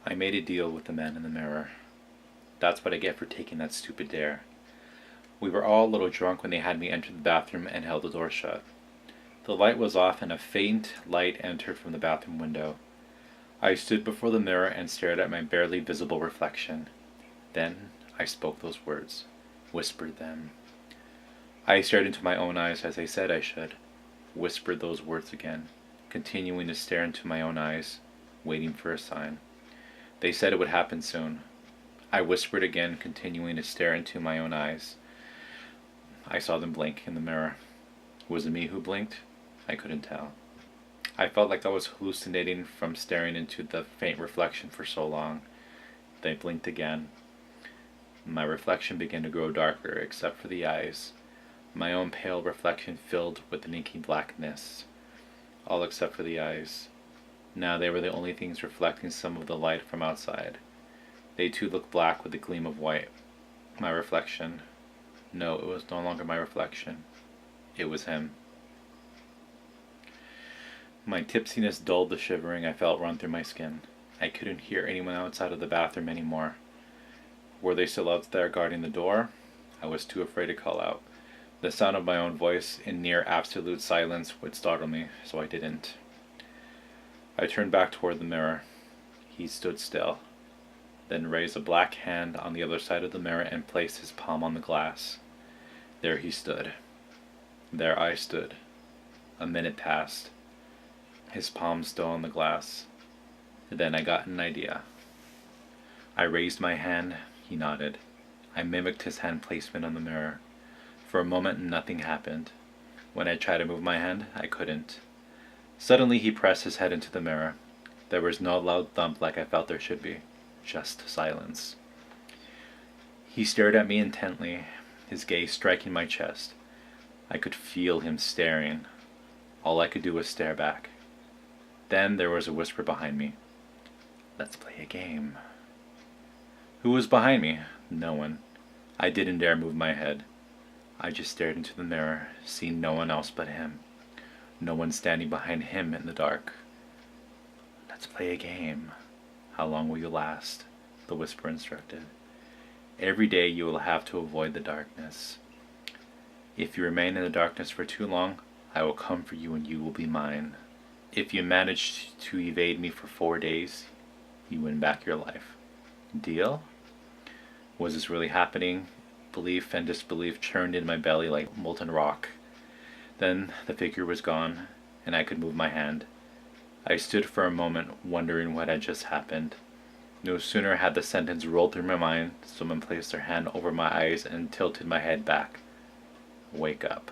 I made a deal with the man in the mirror. That's what I get for taking that stupid dare. We were all a little drunk when they had me enter the bathroom and held the door shut. The light was off and a faint light entered from the bathroom window. I stood before the mirror and stared at my barely visible reflection. Then I spoke those words, whispered them. I stared into my own eyes as I said I should, whispered those words again, continuing to stare into my own eyes, waiting for a sign. They said it would happen soon. I whispered again, continuing to stare into my own eyes. I saw them blink in the mirror. Was it me who blinked? I couldn't tell. I felt like I was hallucinating from staring into the faint reflection for so long. They blinked again. My reflection began to grow darker, except for the eyes. My own pale reflection filled with an inky blackness. All except for the eyes. Now they were the only things reflecting some of the light from outside. They too looked black with a gleam of white. My reflection. No, it was no longer my reflection. It was him. My tipsiness dulled the shivering I felt run through my skin. I couldn't hear anyone outside of the bathroom anymore. Were they still out there guarding the door? I was too afraid to call out. The sound of my own voice in near absolute silence would startle me, so I didn't. I turned back toward the mirror. He stood still, then raised a black hand on the other side of the mirror and placed his palm on the glass. There he stood. There I stood. A minute passed. His palm still on the glass. Then I got an idea. I raised my hand. He nodded. I mimicked his hand placement on the mirror. For a moment nothing happened. When I tried to move my hand, I couldn't. Suddenly he pressed his head into the mirror. There was no loud thump like I felt there should be. Just silence. He stared at me intently, his gaze striking my chest. I could feel him staring. All I could do was stare back. Then there was a whisper behind me. Let's play a game. Who was behind me? No one. I didn't dare move my head. I just stared into the mirror, seeing no one else but him. No one standing behind him in the dark. Let's play a game. How long will you last? The whisper instructed. Every day you will have to avoid the darkness. If you remain in the darkness for too long, I will come for you and you will be mine. If you manage to evade me for 4 days, you win back your life. Deal? Was this really happening? Belief and disbelief churned in my belly like molten rock. Then the figure was gone, and I could move my hand. I stood for a moment, wondering what had just happened. No sooner had the sentence rolled through my mind, someone placed their hand over my eyes and tilted my head back. Wake up.